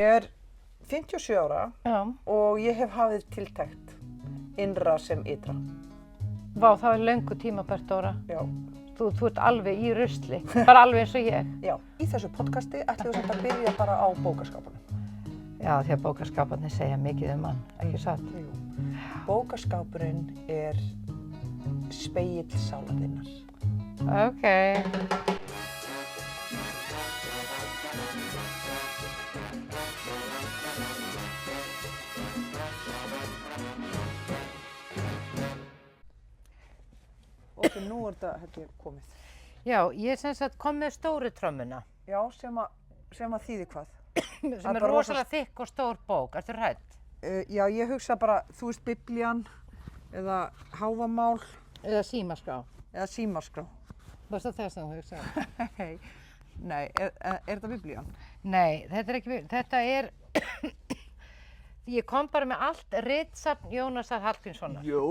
Ég er 57 ára Já. og ég hef hafið tiltekt innra sem ytra. Vá, það er löngu tímabært, Dóra. Já. Þú ert alveg í rusli, bara alveg eins og ég. Já. Í þessu podcasti ætlum við samt að byrja bara á bókaskápunum. Já, því að bókaskáparnir segja mikið um hann, ekki satt? Jú. Bókaskápurinn er spegill sálarinnar. Ok. Ok, nú er þetta held ég komið. Já, ég sem sagt kom með stóru trömmuna, Já, sem að þýði hvað? sem er bara rosalega þykk og stór bók. Ertu hrædd? Já, ég hugsa bara, þú veist Biblían eða Hávamál Eða símaskrá. eða Símaskrá. Varstu það sem þú hugsaði? Nei, er þetta Biblían? Nei, þetta er ekki, þetta er, ég kom bara með allt ritsafn Jónasar Hallgrímssonar. Jú!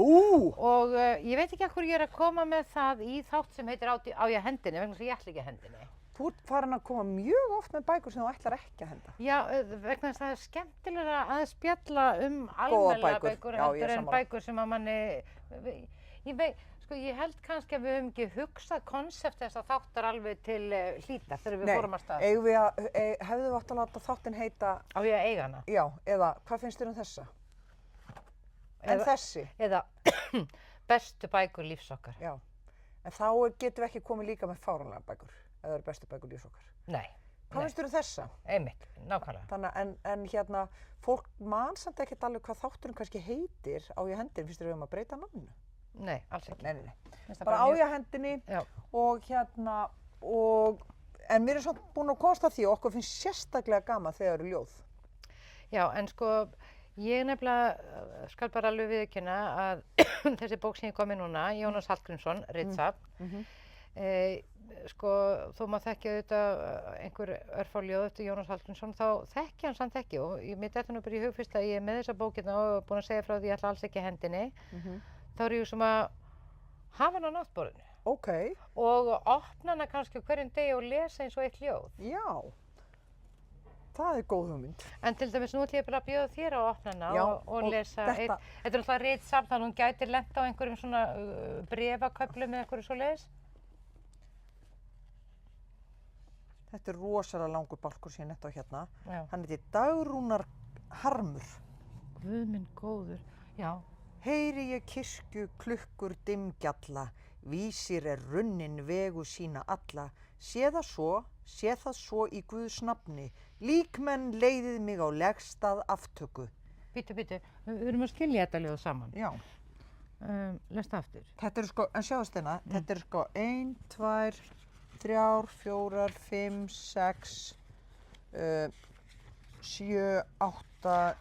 Og ég veit ekki af hverju ég er að koma með það í þátt sem heitir Á ég hendinni, vegna þess að ég ætla ekki að hendinni. Þú ert farin að koma mjög oft með bækur sem þú ætlar ekki að henda. Já, vegna þess að það er skemmtilegra að spjalla um Góðar almennilega bækur. bækur Já, ég heldur en sammála. bækur sem að manni, ég held kannski að við höfum ekki hugsað konsept þess að þáttar alveg til hlítar þegar við fórum að stað. Eigum við að, hefðu við átt að láta þáttinn heita, Á ég að eiga hana? já, eða hvað finnst þér um þessa? En þessi? Eða bestu bækur lífs okkar. Já, en þá getum við ekki komið líka með fáránlegar bækur, eða það eru bestu bækur lífs okkar. Nei. Hvað finnst þér um þessa? Einmitt, nákvæmlega. Þannig, en hérna, fólk man samt ekkert alveg hvað þátturinn kannski heitir á ég hendinni, finnst þér við að breyta náminu? Nei, alls ekki. Nei. Finnst það Bara á mjög- ég hendinni Já. og hérna, en mér er samt búin að komast að því og okkur finnst sérstaklega gaman þegar eru ljóð. Já, en sko, ég nefnilega skal bara alveg viðurkenna að þessi bók sem ég kom með núna, Jónas Hallgrímsson, ritsafn, sko, þó maður þekki auðvitað einhver örfá ljóð eftir Jónas Hallgrímsson, þá þekki hann samt ekki og mér dettur nú bara í hug fyrst að ég er með þessa bókina og búin að segja frá því ég ætla alls ekki að hendinni, þá er ég sem að hafa hann á náttborðinu Ok, og opna hana kannski á hverjum degi og lesa eins og eitt ljóð. já, það er góð hugmynd. En til dæmis nú ætlum ég bara að bjóða þér að opna hana Já, og og lesa þetta- þetta er alltaf ritsafn þannig að hún gæti lent á einhverjum svona bréfaköflum eða einhverju svoleiðis. Þetta er rosalega langur bálkur sem ég netta á hérna. Já. Hann heitir Dagrúnar Harmur. Guð minn góður, já. Heyri ég kirkju klukkur dimmgjalla, vísir er runnin vegu sína alla, sé það svo í Guðs nafni, líkmenn leiðið mig á legstað aftöku. Bíddu, við erum að skilja þetta ljóð saman. Já. Lestu aftur. Þetta eru sko, en sjáðu Steina, þetta eru sko 1, 2, 3, 4, 5, 6, 7, 8,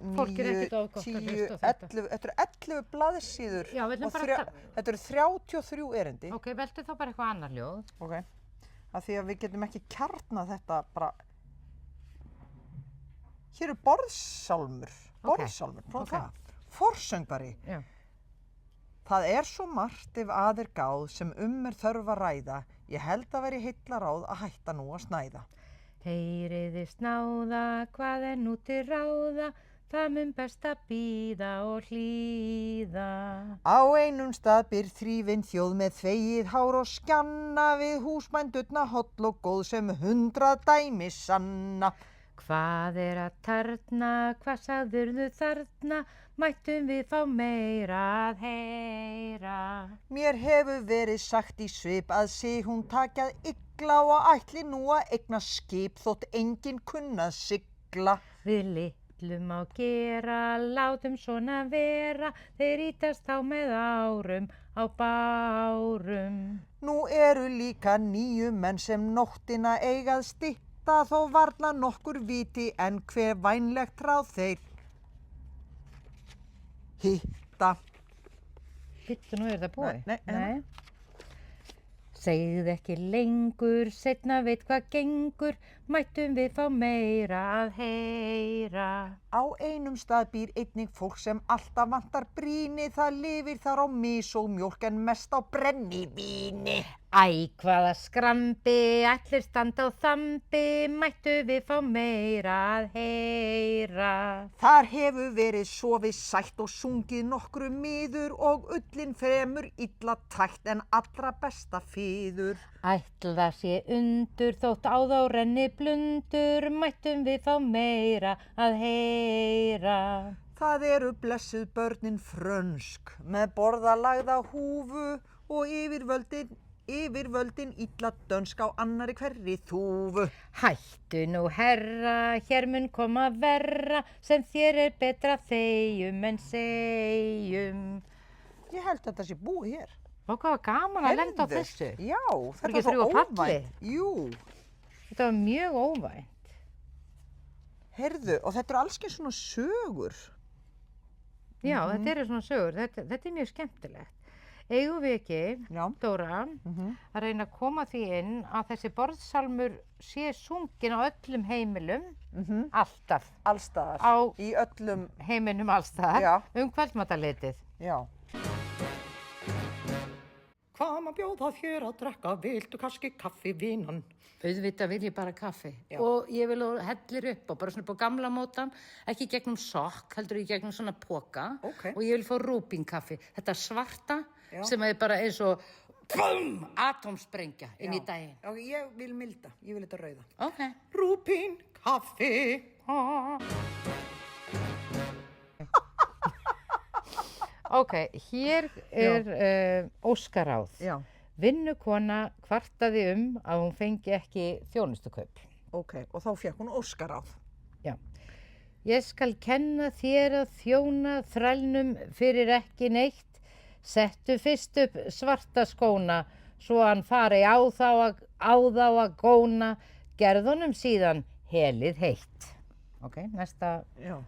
9, Fólk er ekkert of gott að 10, hlusta á þetta. 11, þetta eru 11 blaðsíður Já, við ætlum og bara að þetta eru 33 erindi. Ok, veltu þá bara eitthvað annar ljóð. Ok, af því að við getum ekki kjarnað þetta bara. Hér er borðsálmur, prófum ok. það. Forsöngvari. Já. Það er svo margt ef að er gáð sem er þörf að ræða. Ég held að veri heillaráð að hætta nú að snæða. Heyriði snáða, hvað er nú til ráða, það mun best að bíða og hlýða. Á einum stað býr þrífin þjóð með þvegið hár og skjanna við húsbændurna holl og góð sem 100 dæmi sanna. Hvað er að tarna, hvað sagðirðu þarna, mættum við fá meira að heyra. Mér hefur verið sagt í svip að sig hún takjað illa og ætli nú að eigna skip þótt enginn kunnað sigla. Við litlum á gera, látum svona vera, þeir ítast þá með árum á bárum. Nú eru líka 9 menn sem nóttina eigað stytta þó varla nokkur viti en hver vænlegt ráð þeir hitta. Hittu nú, er það búið? Nei. Segðu ekki lengur, seinna veit hvað gengur, mættum við fá meira að heyra. Á einum stað býr einnig fólk sem alltaf vantar brýni, það lifir þar á mis og mjólk en mest á brennivíni. Æ, hvaða skrambi, allir standa á þambi, mættu við fá meira að heyra. Þar hefur verið sofið sætt og sungið nokkru miður og ullin fremur illa tætt en allra besta fiður. Ætla sé undur þótt á þá renni blundur, mættum við fá meira að heyra. Það eru blessuð börnin frönsk með borðalagða húfu og yfirvöldin illa dönsk á annari hverri þúfu. Hættu nú herra, hér mun koma verra, sem þér betra þegjum en segjum. Ég held að þetta sé búið hér. Og hvað var gaman að lenda á Heyrðu, þessu. Já, þetta ekki er svo þrjú á palli? óvænt. Jú, Þetta var mjög óvænt. heyrðu, og þetta eru allskeið svona sögur. Já, þetta eru svona sögur. Þetta er mjög skemmtilegt. Eigum við ekki, Já. Dóra, að reyna að koma því inn að þessi borðsálmur sé sungin á öllum heimilum, alltaf, Allstaðar. á Í öllum, heiminum allstaðar, Já. kvöldmataleitið. já. Hvað má bjóða þér að drekka, viltu kannski kaffi vínan? Auðvitað vil ég bara kaffi Já. og ég vil að hellir upp og bara svona upp á gamla mótan, ekki í gegnum sokk, heldur í gegnum svona poka Ókei. og ég vil fá rúbínkaffi. Þetta svarta Já. sem er bara eins og atómsprengja inn í daginn. Já, ég vil milda, ég vil þetta rauða. Ok. Rúbín, kaffi. Ok, hér er óskaráð. Já, Vinnukona kvartaði að hún fengi ekki þjónustukaup. ok. Og þá fékk hún Óskaráð. Já. Ég skal kenna þér að þjóna þrælnum fyrir ekki neitt. Settu fyrst upp svarta skóna, svo hann fari á þá að góna. Gerðunum síðan helið heitt. Ok, Já.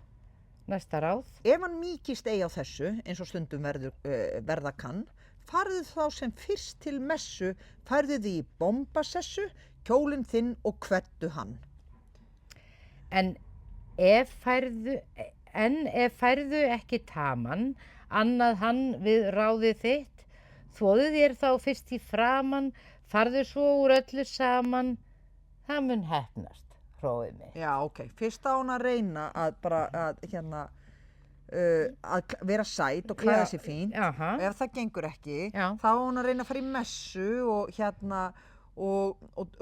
næsta ráð. Ef hann mýkist eigi á þessu, eins og stundum verða kann, farðu þá sem fyrst til messu, færðu því í bombasessu, kjólinn þinn og kveddu hann. En ef færðu ekki taman, annað hann við ráðið þitt, þvoðu þér þá fyrst í framan, farðu svo úr öllu saman, það mun heppnast, hróið mig. Já, ok. Fyrst á hún að reyna að vera sæt og klæða sér fínt. Jaha. Og ef það gengur ekki, Já. þá á hún að reyna að fara í messu og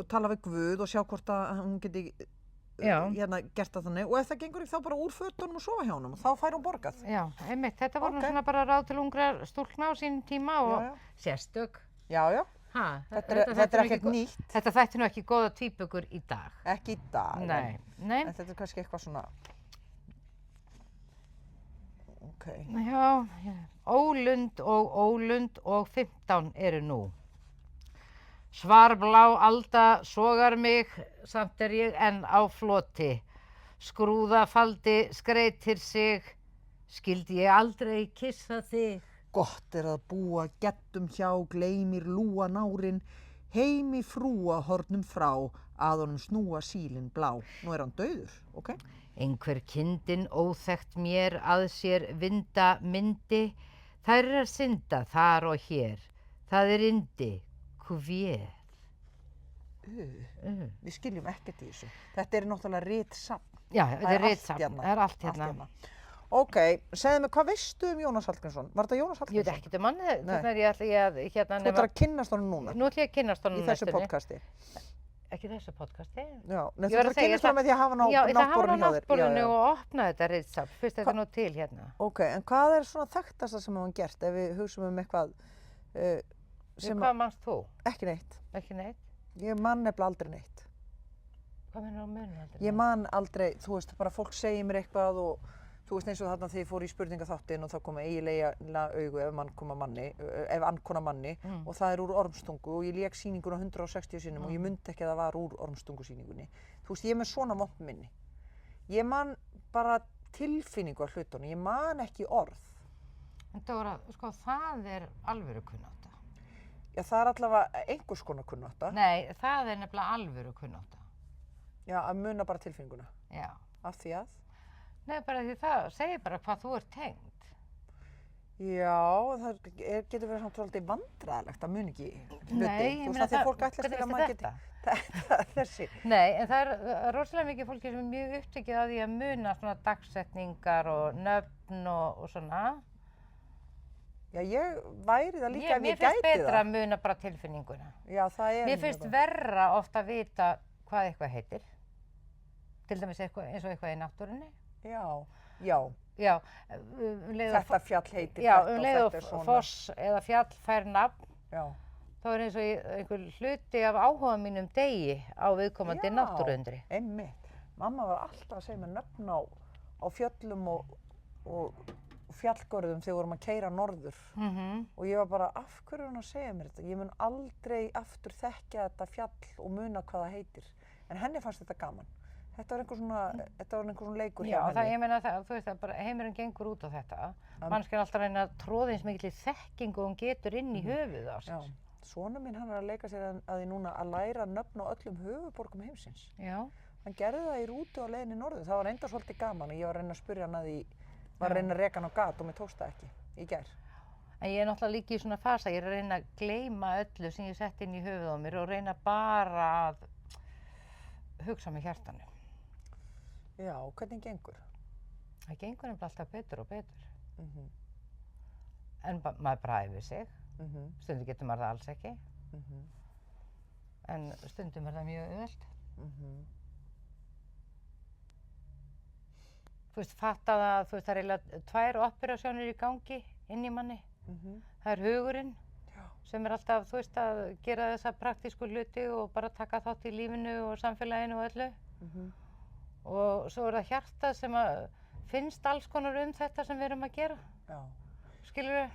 tala við Guð og sjá hvort að hún geti Já. gert það þannig. Og ef það gengur ekki, þá bara úr fötunum og sofa hjá honum og þá fær hún borgað. Já, einmitt, þetta voru nú Ok. svona bara ráð til ungrar stúlkna á sínum tíma og Já, já. sérstök. Já, já. Ha, Þetta er ekkert nýtt. Þetta þætti nú ekki góða tvíbugur í dag. Ekki í dag. Nei. En þetta er kannski eitthvað svona... Ok. Já, Ólund og 15 eru nú. Svarblá alda sogar mig, samt er ég enn á floti. Skrúðafaldi skreitir sig, skildi ég aldrei kissa þig. Gott er að búa gettum hjá, gleymir lúa nárin, heimi frúa hornum frá, að honum snúa sílin blá. Nú er hann dauður, ok? Einhver kindin óþekkt mér að sér vinda myndi, þær er að synda þar og hér, það er yndi, kuvér. Við skiljum ekkert í þessu. Þetta er náttúrulega ritsafn. Já, þetta er allt ritsafn, hérna. það er allt hérna. Ok, segðu mig, hvað veistu Jónas Hallgrímsson? Var þetta Jónas Ég Hallgrímsson? veit ekkert hann, Nei. þannig að ég ætla að hérna Þú ætlar að kynnast honum núna, Nú ætla ég að kynnast honum í þessu podcasti. Ekki þessu podcasti? Já, Ég þú var ætlar að að segja, kynnast honum með því að hafa hann á Já, ég ætla að hafa hann á náttborðinu hjá þér. náttborðinu Já, já. og opna þetta ritsafn, fyrst þetta er nú til hérna. Ok, en hvað er svona þekktasta sem hann gert ef við hugsum eitthvað sem Hvað mannst þú? ekki neitt? Ekki neitt? Ég man nefnilega aldrei neitt. Hvað mennur á munum aldrei? Ég man aldrei, þú veist, bara fólk segir mér eitthvað og þú veist eins og þarna þegar ég fór í spurningaþáttinn og þá koma eiginlega augu ef annkona manni og það er úr ormstungu og ég lék sýninguna 160 sinnum og ég mundi ekki að það var úr ormstungusýningunni. Þú veist, ég er með svona vont minni. Ég man bara tilfinningu af hlutunum, ég man ekki orð. En Dóra, sko, það er alvöru kunnátta. Já, það er allavega einhvers konar kunnátta. Nei, það er nefnilega alvöru kunnátta. Já, að muna bara tilfinninguna. Já. Af því að? Nei, bara því það segir bara hvað þú ert tengd. Já, það getur verið samt svolítið vandræðalegt að muna ekki hluti. Nei, ég Þú meina veist, að því að fólk ætlast til hvernig að maður veistu geti þessi. Nei, en það er rosalega mikið fólki sem er mjög upptekið af því að muna svona dagsetningar og nöfn og svona. Já, ég væri það líka ef Mér ég finnst gæti betra það. að muna bara tilfinninguna. Já, það er Mér finnst verra ofta að vita hvað eitthvað heitir. Til dæmis eins og eitthvað í náttúrunni. Já, já. Já, leið og Þetta fjall heitir já, þetta og leið og þetta er svona. foss eða fjall fær nafn, Já. þá er eins og einhver hluti af áhuga mínum degi á viðkomandi náttúruundri. Einmitt. Mamma var alltaf að segja mér nöfn á fjöllum og fjallgörðum þegar við vorum að keyra norður. Og ég var bara, af hverju er hún að segja mér þetta? Ég mun aldrei aftur þekkja þetta fjall og muna hvað það heitir. En henni fannst þetta gaman. Þetta var einhver svona leikur hjá Já, henni. það, ég meina það, þú veist það bara, heimurinn gengur út á þetta. Mannskjan alltaf reyna að tróða eins mikilli þekkingu og hún getur inn í höfuð á Já, sér. sonur minn hann er að leika sér að því núna að læra nöfn á öllum höfuborgum heimsins. Já. Hann gerði það í rútu á leiðinni norður. Það var enda svolítið gaman og ég var að reyna að spyrja hann að því, var að reyna að reka hann á gat og mér tókst það ekki í gær. En ég er náttúrulega líka í svona fasa, ég er að reyna að gleyma öllu sem ég sett inn í höfuð á mér og reyna bara að hugsa með hjartanu. Já, hvernig gengur? Það gengur nefnilega alltaf betur og betur. Mhm. En maður bara æfir sig. Mhm. Stundum getur maður það alls ekki. Mhm. En stundum er það mjög auðvelt. Mhm. Þú veist, fatta það, þú veist, það er eiginlega 2 operasjónir í gangi inn í manni. Mhm. Það er hugurinn Já. sem er alltaf, þú veist, að gera þessa praktísku hluti og bara taka þátt í lífinu og samfélaginu og öllu. Mhm. Og svo er það hjartað sem að finnst alls konar þetta sem við erum að gera. Já. Skilur við?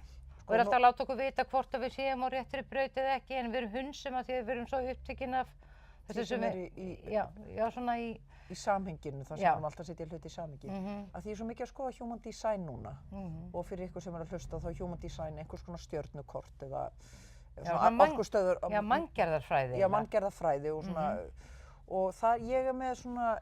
Og er alltaf að láta okkur vita hvort að við séum á réttri braut eða ekki, en við erum hunsum að því að við erum svo upptekinn af Því sem er já, svona í í samhenginu, þar sem Já. við erum alltaf að setja hluti í samhengi. Mhm. Að því ég er svo mikið að skoða human design núna og fyrir ykkur sem er að hlusta þá er human design einhvers konar stjörnukort eða svona orkustöður. Já, manngerðarfræði. Já, manngerðarfræði og svona og það, ég er með svona,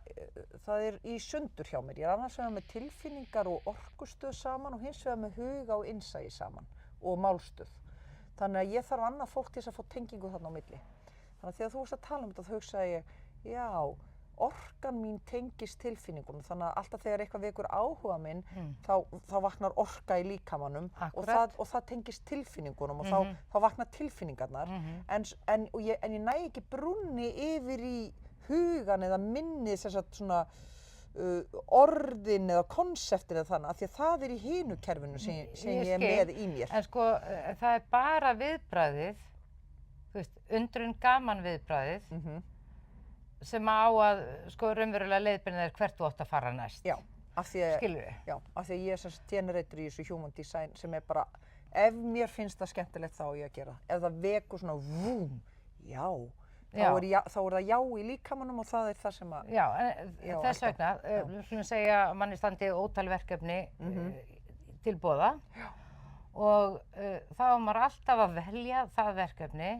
það er í sundur hjá mér. Ég er annars vegar með tilfinningar og orkustöð saman og hins vegar með huga og innsæi saman og málstöð. Þannig að ég þarf annað fólk til þess að fá tengingu þarna á milli. Þannig að þegar þú varst að tala þetta þá hugsaði ég, já, orkan mín tengist tilfinningunum. Þannig að alltaf þegar eitthvað vekur áhuga minn, þá vaknar orka í líkamanum og það tengist tilfinningunum og þá vaknar tilfinningarnar. En ég næ ekki brúnni yfir í hugan eða minnið sem sagt svona orðin eða konseptin eða þannig, af því að það er í hinu kerfinu sem ég er með í mér. En sko, það er bara viðbragðið, þú veist, undrun gaman viðbragðið, sem á að, sko, raunverulega leiðbeinið er hvert þú átt að fara næst. Já, af því að, skilur við? Já, af því að ég er sem sagt generator í þessu human design sem er bara, ef mér finnst það skemmtilegt þá á ég að gera. Ef það vekur svona vúm, já. Þá er það já í líkamanum og það er það sem að... Já, þess vegna, við skulum segja að manni standi ótal verkefni til boða og þá er maður alltaf að velja það verkefni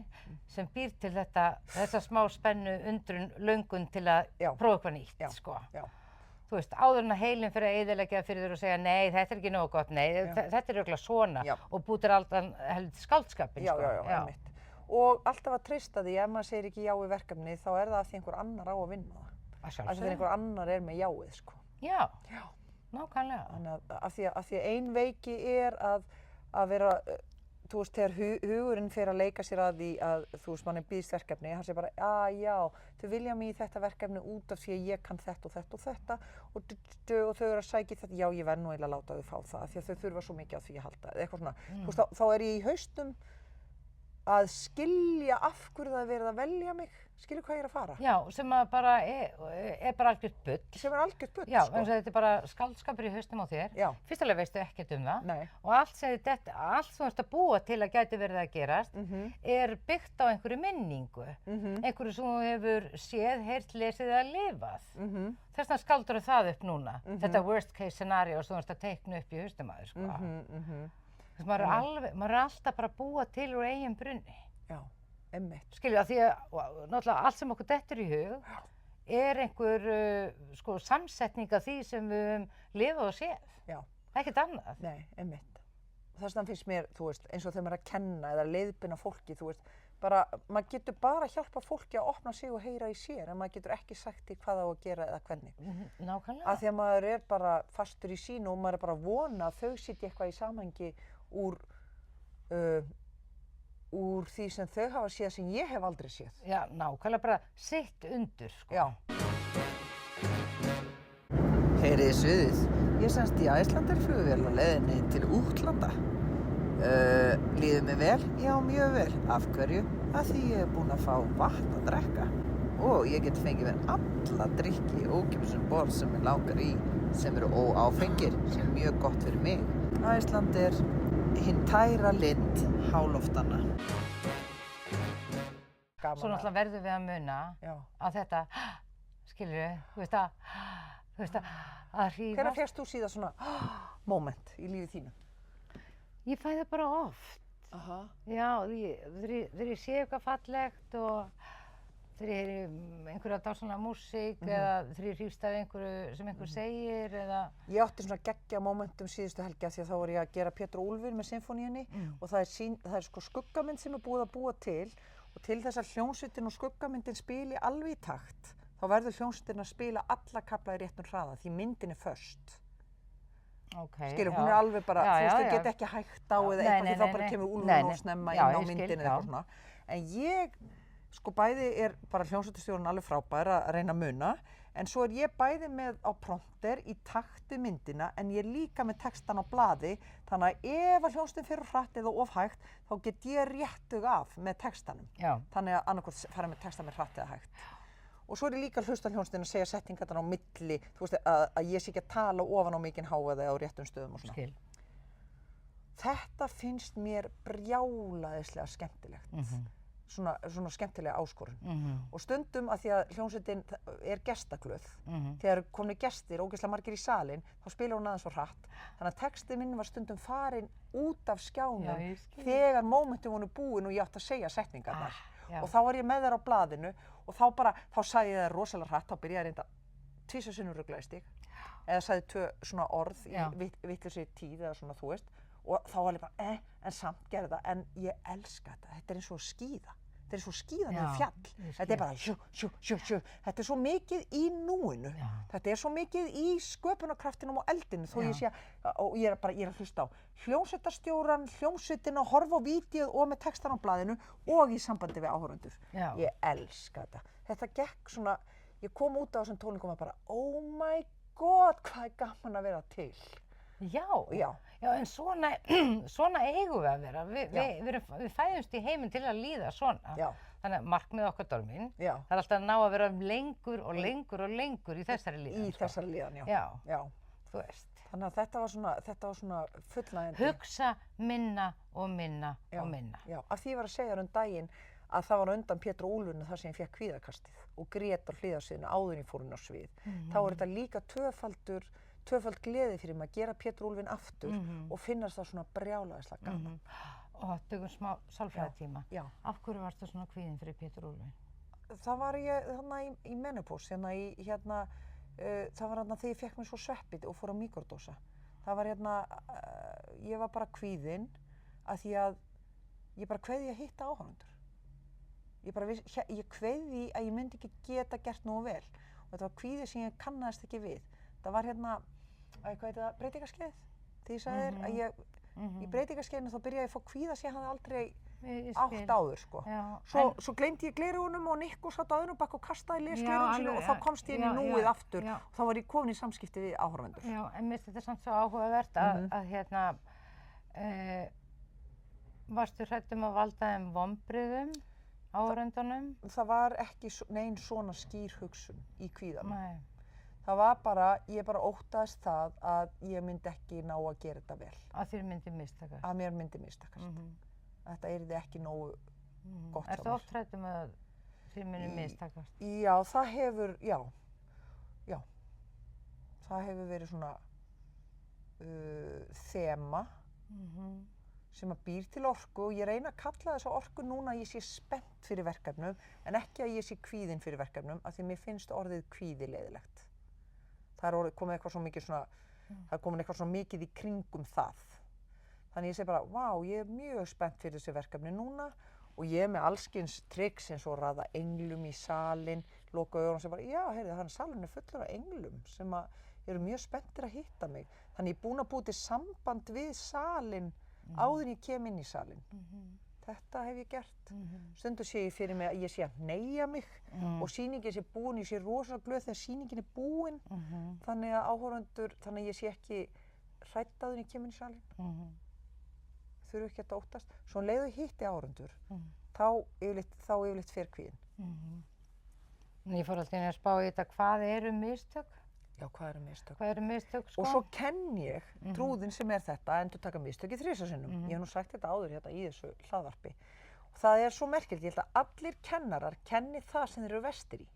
sem býr til þessa smá spennu, undrun, löngun til að prófa eitthvað nýtt, sko. Já. Þú veist, áður en að heilinn fyrir að eyðileggja fyrir þér og segja nei, þetta er ekki nógu gott, nei, þetta er örugglega svona og bútir alltaf heldur skáldskapinn, sko. Já, einmitt. Og alltaf að treysta því, ef maður segir ekki já í verkefni, þá er það af því einhver annar á að vinna það. Að sjálfsögðu. Af því einhver annar er með jáið, sko. Já, nákvæmlega. Þannig að af því að ein veiki er að vera, þú veist, þegar hugurinn fer að leika sér að því að, þú veist, manni býðst verkefni, hann segir bara, já, þau vilja mig í þetta verkefni út af því að ég kann þetta og þetta og þetta og þau eru að sækja þetta, já, ég verð nú eiginlega að láta þau fá það, af því að þau þurfa svo mikið á því að halda, eða eitthvað svona. Þú veist, þá er ég í haustum að skilja af hverju það er verið að velja mig, skilja hvað ég er að fara. Já, sem að bara er bara algjört bull. Sem er algjört bull, Já, sko. eins og þetta er bara skáldskapur í haustum á þér. Já. Fyrstulega veistu ekkert um það. Nei. Og allt sem þú ert að búa til að gæti verið að gerast er byggt á einhverju minningu. Einhverju sem þú hefur séð, heyrt, lesið eða lifað. Þess vegna skáldur það upp núna. Þetta worst case scenario sem þú ert að teikna upp í haustum að þér, sko. Maður er alltaf bara að búa til úr eigin brunni. Já, einmitt. Skilju, af því að náttúrulega allt sem okkur dettur í hug er einhver sko, samsetning af því sem við höfum lifað og séð. Já. Ekkert annað. Nei, einmitt. þess vegna finnst mér, þú veist, eins og þegar maður er að kenna eða leiðbeina fólki, þú veist, bara, maður getur bara hjálpa fólki að opna sig og heyra í sér, en maður getur ekki sagt því hvað á að gera eða hvernig. Nákvæmlega. Af því að maður er bara fastur í sínu og maður er bara að vona að þau sitji eitthvað í samhengi úr því sem þau hafa séð sem ég hef aldrei séð. Já, nákvæmlega bara sitt undur, sko. Já. Heyriði suðið. Ég semst í Icelandair-flugvél á leiðinni til útlanda. Líður mér vel? Já, mjög vel. Af hverju? Af því ég er búin að fá vatn að drekka. Og ég get fengið mér alla drykki ókeypis um borð sem mig langar í, sem eru óáfengir, sem er mjög gott fyrir mig. Icelandair, hinn tæra lind háloftanna. Svo náttúrulega verðum við að muna að þetta, skilurðu, þú veist að hrífast. Hvenær fékkst þú síðan svona moment í lífið þínu? Ég fæ það bara oft. Já, þegar ég sé eitthvað fallegt og þegar ég heyri einhverja dásamlega músík eða þegar ég hrífst af einhverju sem einhver segir eða... Ég átti svona geggja momentum síðustu helgi af því að þá var ég að gera Pétur og Úlfur með sinfóníunni og það er sko skuggamynd sem er búið að búa til og til þess að hljómsveitin og skuggamyndin spili alveg í takt þá verður hljómsveitin að spila alla kafla í réttum hraða því myndin er föst. Skilur, hún er alveg bara, þú veist, þau geta ekki hægt á eða eitthvað því þá bara kemur Úlfur og snemma inn á myndin eða eitthvað svona. En ég, sko bæði er bara hljómsveitastjórinn alveg frábær að reyna að muna, en svo er ég bæði með á prompter í takt við myndina en ég er líka með textan á blaði, þannig að ef að hljómsveitin fer hratt eða of hægt, þá get ég réttug af með textanum. Þannig að annarkvort fara með texta með hratt eða hægt. Og svo er ég líka að hlusta hljómsveitin að segja setningarnar á milli, þú veist, að ég sé ekki að tala ofan á mikinn hávaða á réttum stöðum og svona. Skil. Þetta finnst mér brjálæðislega skemmtilegt. Svona skemmtilega áskorun. Og stundum að því að hljómsveitin er gestaglöð, þegar komnir gestir, ógeðslega margir í salinn, þá spilar hún aðeins svo hratt. Þannig að textið minn var stundum farin út af skjánum þegar mómentum voru búin og ég átti að segja setningarnar. Og þá var ég með þær á blaðinu og þá sagði ég það rosalega hratt, þá byrjaði ég reynda tvisvar sinnum ruglaðist ég. Eða sagði 2 svona orð í vitlausri tíð eða svona, þú veist. Og þá var ég bara, en samt gerði það, en ég elska þetta. Þetta er eins og skíða. Þetta er svo skíðan yfir fjall. Þetta er bara sjú. Þetta er svo mikið í núinu. Þetta er svo mikið í sköpunarkraftinum og eldinu þó ég sé og ég er að hlusta á hljómsveitarstjóran, hljómsveitina, horfa á vídeóið og með textan á blaðinu og í sambandi við áhorfendur. Ég elska þetta. Þetta gekk svona, ég kom út á þessum tónleikum og bara, oh my god, hvað er gaman að vera til. Já, en svona eigum við að vera. Við fæðumst í heiminn til að líða svona. Þannig að markmið okkar dorminn, það er alltaf að ná að vera lengur og lengur í þessari líðan. Í þessari líðan, já. Þú veist. Þannig að þetta var svona fullnægjandi. Hugsa minna og minna og minna. Já, af því ég var að segja daginn að það var undan Pétur og Úlfurinn þar sem ég fékk kvíðakastið og grét á hliðarsviðinu áður en ég fór inn á svið. Þá er þetta líka tvöfald gleði fyrir mig að gera Pétur og Úlfinn aftur og finnast það svona brjálæðislega gaman. Og tökum smá sálfræðitíma. Af hverju varstu svona kvíðin fyrir Pétur og Úlfinn? Það var ég þarna í menopause, það var þarna þegar ég fékk mér svo sveppið og fór á mikrodósa. Það var ég var bara kvíðin að því að ég bara kveið að hitta áhorfendur. Ég kveið því að ég myndi ekki geta gert nógu vel. Og þetta var kvíði sem ég kannaðist ekki við. Það var breytingaskeiðið. Því ég sagði þér að í breytingaskeiðinu þá byrjaði ég að fá kvíða sem ég hafði aldrei átt áður, sko. Svo gleymdi ég gleraugunum og Nikko satt á öðrum bakk og kastaði lesgleraugunum sínu og þá komst ég inn í núið aftur og þá var ég komin í samskipti við áhorfendur. Já, en mér finnst þetta samt svo áhugavert að varstu hrædd að valda þeim vonbrigðum áhorfendunum? Það var ekki nein svona skýr hugsun í kvíðanum. Það var bara, ég bara óttaðist það að ég myndi ekki ná að gera þetta vel. Að þér myndi mistakast? Að mér myndi mistakast. Þetta yrði ekki nógu gott hjá mér. Ertu oft hrædd að þér myndi mistakast? Já, það hefur verið svona þema sem að býr til orku og ég reyna að kalla þessa orku núna að ég sé spennt fyrir verkefnum en ekki að ég sé kvíðin fyrir verkefnum af því mér finnst orðið kvíði leiðilegt. Það er komið eitthvað svo mikið svona, það er komin eitthvað svo mikið í kringum það. Þannig ég segi bara, vá, ég mjög spennt fyrir þessi verkefni núna og ég með allskyns tricks eins og raða englum í salinn, loka augunum og segi bara, já, heyrðu, salinn fullur af englum sem eru mjög spenntir að hitta mig. Þannig ég er búin að búa til samband við salinn áður en ég kem inn í salinn. Þetta hef ég gert. Stundum sé ég fyrir mig að ég sé að hneigja mig og sýningin sé búin, ég sé rosalega glöð þegar sýningin er búin. Þannig að áhorfendur, þannig að ég sé ekki hrædd áður en ég kem inn í salinn. Þurfu ekki að óttast. Svo leiðu hitti áhorfendur, þá yfirleitt fer kvíðinn. Ég fór alltaf inn að spá í þetta, hvað eru mistök? Já, hvað eru mistök? Hvað eru mistök, sko? Og svo kenn ég trúðin sem er þetta að endurtaka mistök í 3 sinnum. Ég hef nú sagt þetta áður hérna í þessu hlaðvarpi. Og það er svo merkilegt, ég held að allir kennarar kenni það sem þeir eru verstir í.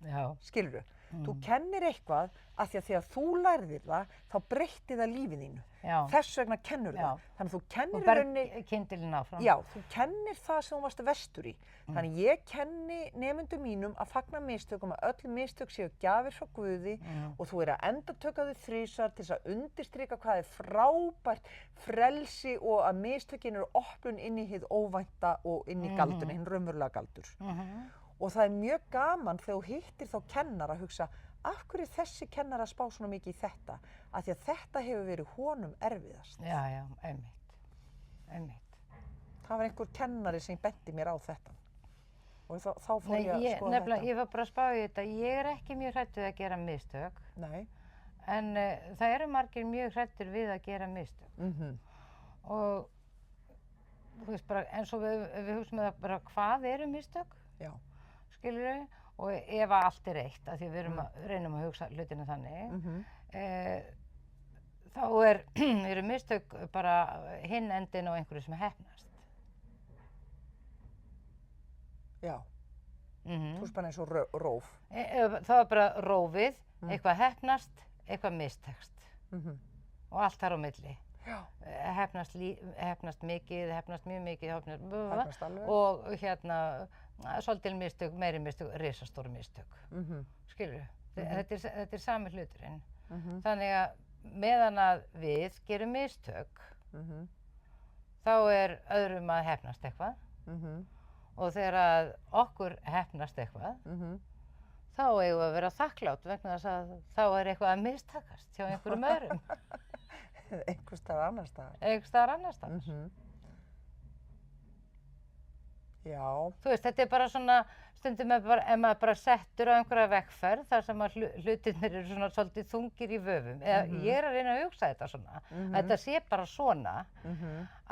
Já. Skilurðu? Þú kennir eitthvað af því að þegar þú lærðir það, þá breytti það lífið þínu. Já. Þess vegna kennur það. Þannig að þú kennir og berg kyndilinn áfram. Já, þú kennir það sem þú varst verstur í. Þannig ég kenni nemendum mínum að fagna mistökum, að öll mistök séu gjafir frá Guði og þú að endurtaka þau 3 til þess að undirstrika hvað er frábært frelsi og að mistökin eru opnun inn í hið óvænta og inn í galdurinn, hinn raunverulega galdur. Og það er mjög gaman þegar þú hittir þá kennara að hugsa, af hverju þessi kennara spá svona mikið í þetta? Af því að þetta hefur verið honum erfiðast. Já, einmitt. Það var einhver kennari sem benti mér á þetta. Og þá fór ég að skoða þetta. Ég var bara að spá í þetta. Ég er ekki mjög hræddur við að gera mistök. Nei. En það eru margir mjög hræddir við að gera mistök. Og þú veist bara, eins og við hugsaum það bara, hvað eru mistök? Já. Skilurðu? Og ef allt er eitt, af því við reynum að hugsa hlutinu þannig, þá eru mistök bara hinn endinn á einhverju sem heppnast. Já. Þú veist bara eins og róf. Það var bara rófið, eitthvað heppnast, eitthvað mistekst. Og allt þar á milli. Já. Heppnast mikið, heppnast mjög mikið, heppnast alveg. Og hérna, svolítil mistök, meiri mistök, risastór mistök. Skilurðu? Þetta er sami hluturinn. Þannig að meðan að við gerum mistök, þá er öðrum að heppnast eitthvað. Og þegar að okkur heppnast eitthvað, þá eigum við að vera þakklátt vegna þess að þá er eitthvað að mistakast hjá einhverjum öðrum. Einhvers staðar annars staðar. Einhvers staðar annars staðar. Já. Þú veist, þetta er bara svona, stundum ef maður bara settur á einhverja vegferð þar sem að hlutirnir eru svona svolítið þungir í vöfum. Eða ég er að reyna að hugsa þetta svona, að þetta sé bara svona,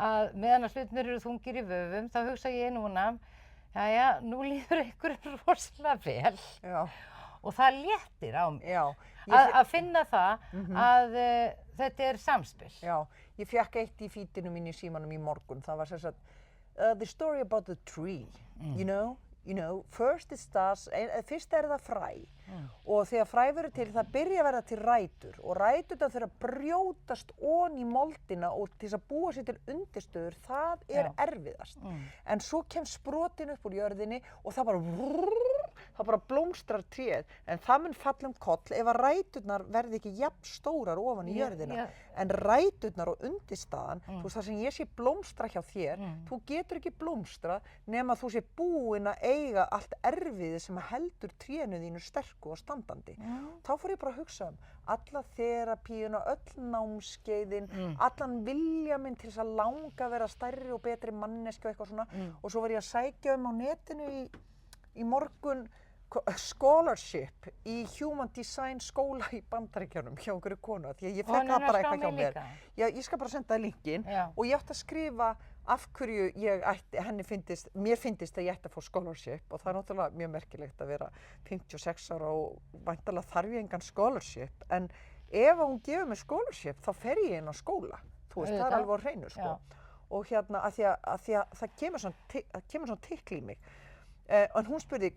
að meðan að hlutirnir eru þungir í vöfum, þá hugsa ég núna, jæja, nú líður einhverjum rosalega vel. Já. Og það léttir á mig. Já. Að finna það að þetta er samspil. Já, ég fékk eitt í feedinu mín í símanum í morgun. Það var sem sagt, the story about the tree, you know, first it starts, fyrst er það fræ og þegar fræ verður til, það byrja að verða til rætur og ræturnar þurfa að brjótast ofan í moldina og til þess að búa sér til undirstöður, það er erfiðast. En svo kemst sprotin upp úr jörðinni og það bara blómstrar tréð, en það mun falla koll ef að ræturnar verði ekki jafn stórar ofan í jörðina. En ræturnar og undirstaðan, þú veist það sem ég sé blómstra hjá þér, þú getur ekki blómstra nema þú sé búin að eiga allt erfiði sem heldur trénu þínu sterku og standandi. Þá fór ég bara að hugsa alla þerapíuna, öll námskeiðin, allan vilja minn til þess að langa að vera stærri og betri manneski og eitthvað svona. Og svo var ég að sækja á netinu í morgun scholarship í Human Design skóla í Bandaríkjunum hjá einhverju konu, því að ég fekk það bara eitthvað hjá mér. Já, ég skal bara senda það linkinn og ég átti að skrifa af hverju mér finnist að ég ætti að fá scholarship og það er náttúrulega mjög merkilegt að vera 56 ára og væntanlega þarf ég engan scholarship, en ef hún gefur mér scholarship þá fer ég inn á skóla, þú veist, það er alveg á hreinu, sko. Og hérna, að því að það kemur svona tikl í mig. En hún spurði,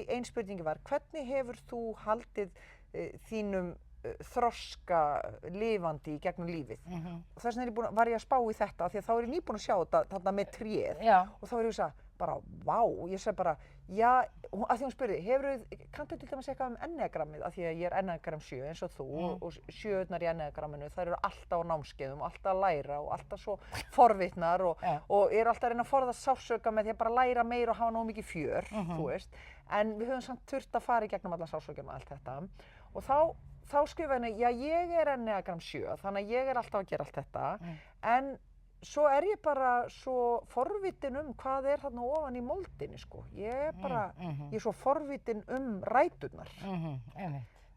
ein spurningi var, hvernig hefur þú haldið þínum þroska lifandi í gegnum lífið? Og þess vegna var ég að spá í þetta, af því að þá er ég nýbúin að sjá þetta þarna með tréð. Og þá er ég að segja, bara, vá, ég segi bara, já, að því hún spurði, kanntu til dæmis eitthvað enneagrammið, af því að ég er enneagram 7 eins og þú og 7 í enneagramminu, þær eru alltaf á námskeiðum og alltaf að læra og alltaf svo forvitnar og eru alltaf að reyna að forðast sársauka með því að bara læra meira og hafa nógu mikið fjör, þú veist, en við höfum samt þurft að fara í gegnum allan sársaukan og allt þetta og þá skrifa henni, já, ég er enneagram 7, þannig að ég er alltaf að gera allt þetta, en svo er ég bara svo forvitin hvað þarna ofan í moldinni, sko. Ég er bara, ég er svo forvitin ræturnar.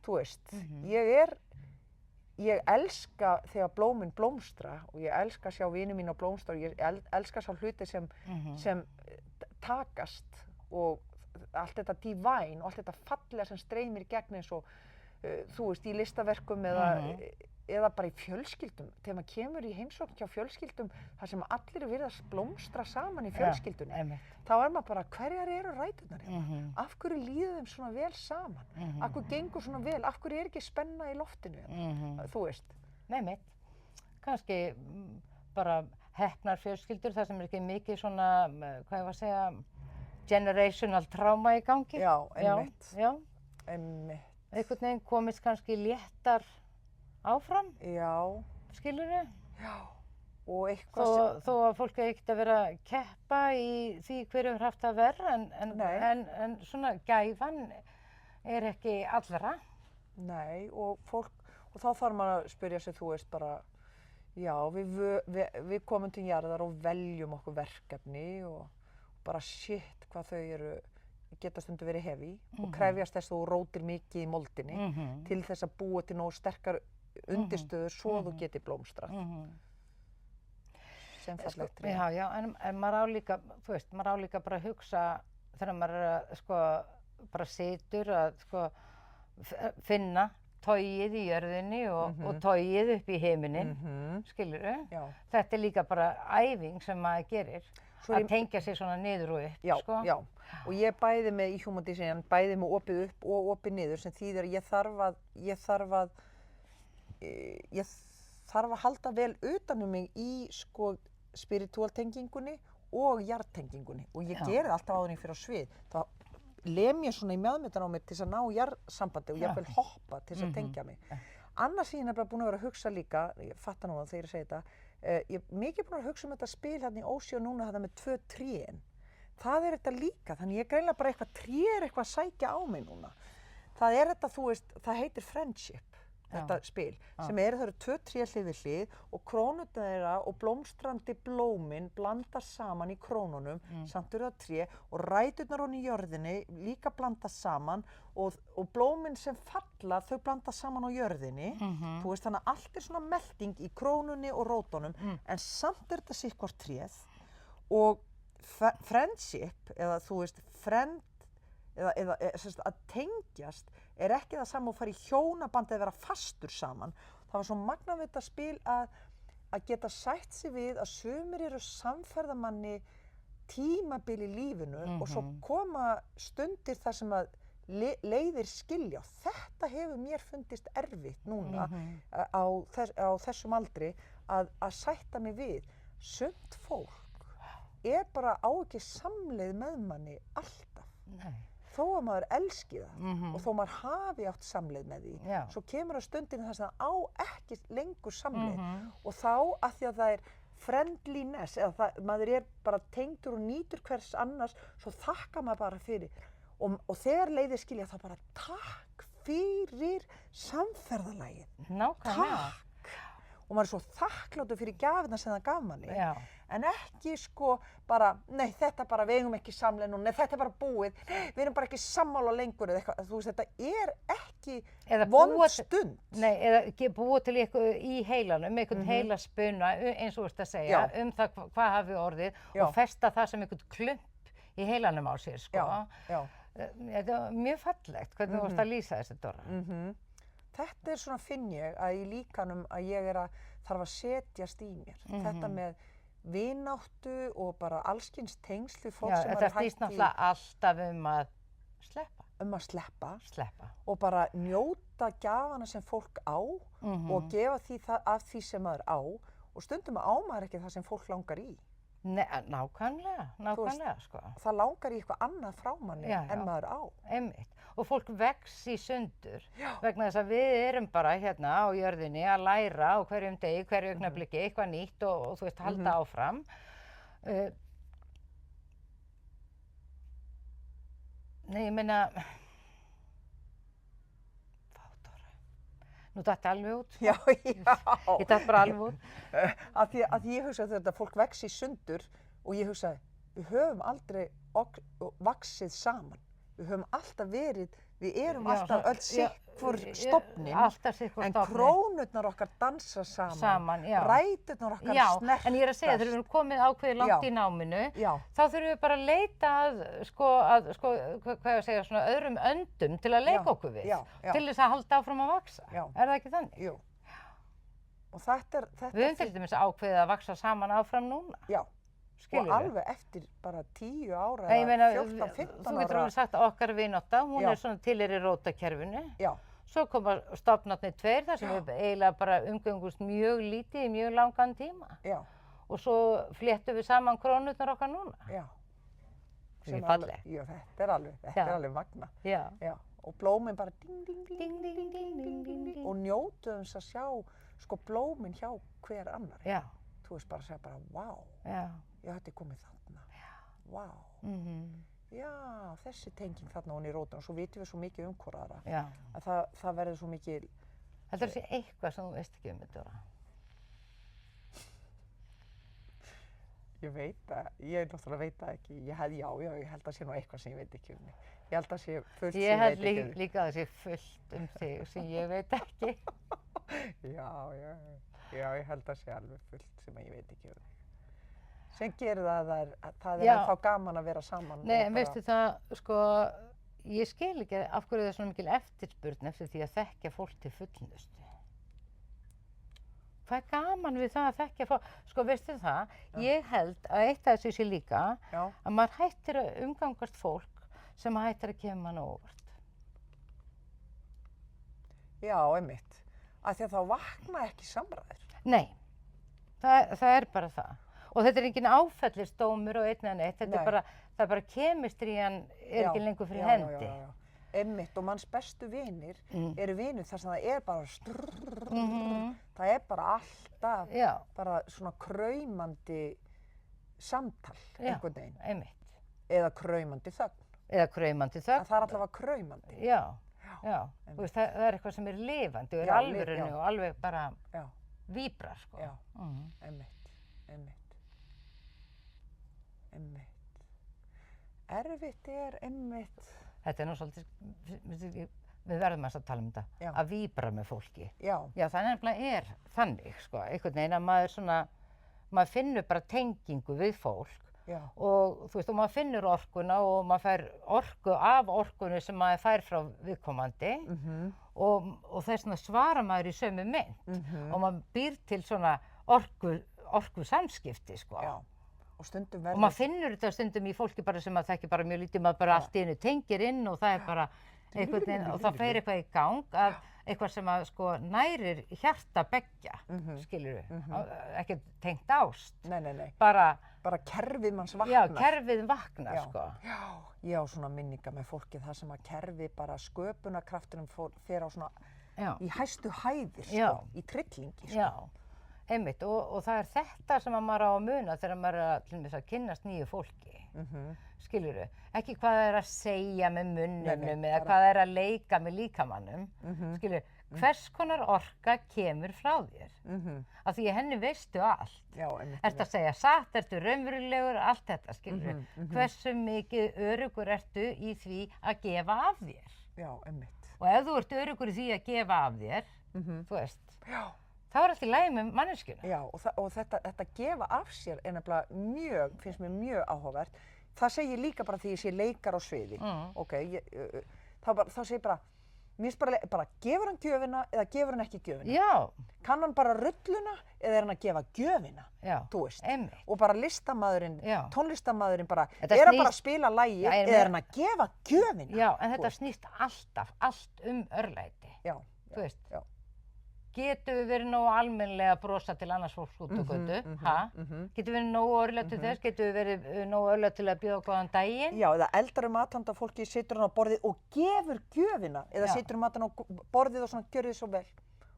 Þú veist, ég elska þegar blómin blómstra og ég elska að sjá vini mína blómstra og ég elska að sjá hluti sem takast og allt þetta divine og allt þetta fallega sem streymir í gegn eins og, þú veist, í listaverkum eða bara í fjölskyldum, þegar maður kemur í heimsókn hjá fjölskyldum þar sem allir virðast blómstra saman í fjölskyldunni, þá er maður bara, hverjar eru ræturnar hérna? Af hverju líður þeim svona vel saman? Af hverju gengur svona vel? Af hverju er ekki spenna í loftinu? Þú veist. Nei, kannski bara heppnar fjölskyldur þar sem er ekki mikið svona, hvað ég var að segja, generational trauma í gangi. Já, einmitt. Já. Einhvern veginn komist kannski léttar áfram, skilurðu? Já, og eitthvað þó að fólk er ekkert að vera að keppa í því hver hefur haft það verra, en svona gæfan er ekki allra. Nei, og þá þarf maður að spyrja sig, þú veist, bara, já, við komum til jarðar og veljum okkur verkefni og bara shit hvað þau geta stundum verið heavy og krefjast þess að þú rótir mikið í moldinni til þess að búa til nógu sterkar undirstöður svo þú geti blómstrað. Sem fallegt tré. Já, en maður á líka, þú veist, maður á líka bara að hugsa þegar maður sko bara situr að sko finna togið í jörðinni og togið upp í heiminin, skilurðu? Þetta er líka bara æfing sem maður gerir, að tengja sig svona niður og upp, sko. Já, og ég bæði með í Human Design, bæði með opið upp og opið niður, sem þýðir að ég þarf að halda vel utan mig í sko spiritual tengingunni og jarðtengingunni og ég geri það alltaf áður en ég fer á svið. Þá lem ég svona í meðmyndan á mér til þess að ná jarðsambandi og ég vil hoppa til þess að tengja mig. Annars sem ég er bara búin að vera að hugsa líka, ég fatta núna þegar ég segi þetta, ég er mikið búin að hugsa þetta spil hérna í Ósjó núna þetta með 2 trén. Það þetta líka, þannig ég greinlega bara eitthvað tré eitthvað að sækja á mig núna. Það þetta, þú veist, það heitir friendship. Þetta spil, sem það eru 2 tré hlið við hlið og krónurnar þeirra og blómstrandi blómin blandast saman í krónunum, samt eru það tré og ræturnar ofan í jörðinni líka blandast saman og blómin sem falla, þau blandast saman á jörðinni. Þú veist, þannig að allt svona melding í krónunni og rótunum, en samt þetta sitthvort tréð og friendship, eða þú veist, eða að tengjast ekki það sama og fara í hjónaband eða vera fastur saman. Það var svo magnað við þetta spil að geta sætt sig við að sumir eru samferðamanni tímabil í lífinu og svo koma stundir þar sem að leiðir skilja. Þetta hefur mér fundist erfitt núna á þessum aldri að sætta mig við. Sumt fólk bara á ekki samleið með manni alltaf. Nei. Þó að maður elski það og þó maður hafi átt samleið með því. Svo kemur að stundin þess að á ekki lengur samleið og þá að því að það friendliness, eða maður bara tengdur og nýtur hvers annars, svo þakkar maður bara fyrir. Og þegar leiðir skilja þá bara takk fyrir samferðalagið. Nákvæmlega. Takk. Og maður svo þakkláttur fyrir gjafirnar sem það gaf manni. En ekki sko bara, nei þetta bara, við eigum ekki samleið núna, nei þetta bara búið, við erum bara ekki sammála lengur eða eitthvað, þú veist þetta ekki vond stund. Nei, eða búið til eitthvað í heilanum, einhvern heilaspuna, eins og þú veist að segja, það hvað hafi orðið og festa það sem einhvern klump í heilanum á sér, sko. Þetta er mjög fallegt, hvernig þú varst að lýsa þessu, Dóra. Þetta svona finn ég að í líkanum að ég þarf að setjast í mér. Þetta með vináttu og bara allskyns tengslu fólk sem þetta snýst náttúrulega alltaf að sleppa. Að sleppa. Og bara njóta gjafana sem fólk á og gefa af því sem maður á og stundum á maður ekki það sem fólk langar í. Nei, nákvæmlega, sko. Það langar í eitthvað annað frá manni Já, en já. maður á. Einmitt. Og fólk vex í sundur vegna þess að við erum bara hérna á jörðinni að læra á hverjum degi, hverju augnabliki, eitthvað nýtt og þú veist, halda áfram. Nei, ég meina, nú datt alveg út. Já, já. Ég datt bara alveg út. Að því ég hugsa þetta fólk vex í sundur og ég hugsa, við höfum aldrei vaxið saman. Við höfum alltaf verið, við erum alltaf öll sikkvor stofnin, alltaf sikkvor en stofnin. krónurnar okkar dansa saman, já. Ræturnar okkar snertast. En ég er að segja, þegar við erum komið ákveðið langt í náminu, Já. þá þurfum við bara að leita að hvað ég að segja, svona öðrum öndum til að leika okkur við, til þess að halda áfram að vaxa. Já. Er það ekki þannig? Jú. Og þetta Við höfum til dæmis ákveðið að vaxa saman áfram núna. Já. Skilurðu? Og alveg eftir bara 10 ára Ég meina, 14, 15 ára. þú getur alveg sagt að okkar vinátta, hún er svona til í rótakerfinu. Já. Svo koma stofnarnir 2 þar sem við eiginlega bara umgöngumst mjög lítið í mjög langan tíma. Já. Og svo fléttum við saman krónurnar okkar núna. Já. Sem er fallegt. Já, þetta er alveg magna. Já. Já. Og blómin bara ding, ding, ding, Ding, ding, ding, ding, ding, ding. og njótuðum þess að sjá sko blómin hjá hver annari. Já. Þú veist bara að segja bara, vá, Já. þetta er komið þarna. Vá. Mhm. Já, þessi tenging þarna hún í rótuna og svo vitum við svo mikið um hvora aðra. Já. Að það verður svo mikið. Þetta er þessi eitthvað sem þú veist ekki um þetta. Ég veit það, ég náttúrulega veit það ekki. Ég held að sé nú eitthvað sem ég veit ekki um mig. Ég held að sé fullt sem Ég ég held veit ekki um mig. líka að það sé fullt um þig sem ég veit ekki. Já, ég held að sé alveg fullt sem ég veit ekki um mig. Sem gerir það að það Já. er þá gaman að vera saman. Nei, og en bara- veistu það, sko, ég skil ekki af hverju það er svona mikil eftirspurn eftir því að þekkja fólk til fullnustu. Hvað er gaman við það að þekkja fólk? Sko, veistu það, ég held að eitt af þessu sé líka Já. að maður hættir að umgangast fólk sem hættir að kemur mann á óvart. Já, einmitt. Af því að þá vakna ekki samræður. Nei, það er bara það. Og þetta er engin áfellisdómur og einn eða neitt, þetta Nei. er bara, það er bara kemistrían er ekki lengur fyrir hendi. Já. Einmitt og manns bestu vinir eru vinir þar sem það er bara það er bara alltaf Já, bara svona kraumandi samtal einhvern veginn. einmitt. Eða kraumandi þögn. Eða kraumandi þögn. Að það er allavega kraumandi. Já. Þú veist, það er eitthvað sem er lifandi og er Já, alvörunni og alveg bara Já, víbrar, sko. já, einmitt. Erfitt er einmitt. Þetta er nú svolítið, við verðum að tala um þetta, Já. að víbra með fólki. Já, Já, það nefnilega er þannig, sko, einhvern veginn að maður finnur bara tengingu við fólk já, og þú veist, og maður finnur orkuna og maður fær orku af orkunni sem maður fær frá viðkomandi og þess vegna svarar maður í sömu mynd og maður býr til svona orku samskipti, sko. já. Og stundum Og verður. maður finnur þetta stundum í fólki bara sem maður þekkir bara mjög lítið, maður bara allt í einu tengir inn og það er bara einhvern veginn, og það fer eitthvað í gang af eitthvað sem að sko nærir hjarta beggja, skilurðu, ekki tengt ást. Nei. Bara, Kerfið manns vaknar. já, kerfið vaknar, Já. sko. Já, ég á svona minninga með fólki það sem að kerfi bara sköpunarkrafturinn fer á svona Já, í hæstu hæðir, sko, Já. í trillingi, sko. já, einmitt, og það er þetta sem að maður á að muna þegar maður er að, til dæmis, að kynnast nýju fólki, skilurðu, ekki hvað það er að segja með munninum eða hvað það er að leika með líkamannum, skilurðu, hvers konar orka kemur frá þér, af því að henni veistu allt. Já, einmitt. Ertu að segja satt, ertu raunverulegur, allt þetta, skilurðu, hversu mikið öruggur ertu í því að gefa af þér. Já, einmitt. Og ef þú ert öruggur í því að gefa af þér, þú veist, Já. þá er allt í lagi með manneskjuna. Já, og þetta gefa af sér er nefnilega finnst mér mjög áhugavert. Það segir líka bara því ég sé leikar á sviði. Ok, þá segir bara, mér finnst bara gefur hann gjöfina eða gefur hann ekki gjöfina? Já, Kann hann bara rulluna eða er hann að gefa gjöfina? já, Þú veist. einmitt. Og bara listamaðurinn, Já. tónlistarmaðurinn bara, Þetta er hann snýst- bara að spila lagi Já, ég eða er hann að gefa gjöfina? Já, en Þú þetta veist. snýst alltaf, allt örlæti, Já, þú veist. já. getum við verið nógu almennilega að brosa til annars fólks út á götu, getum við verið nógu örlega til þess, getum við verið nógu örlega til að bjóða góðan daginn. Já, eða eldra mathanda fólki situr hann á borðið og gefur gjöfina, eða situr matan á borðið og svona gjörði svo vel.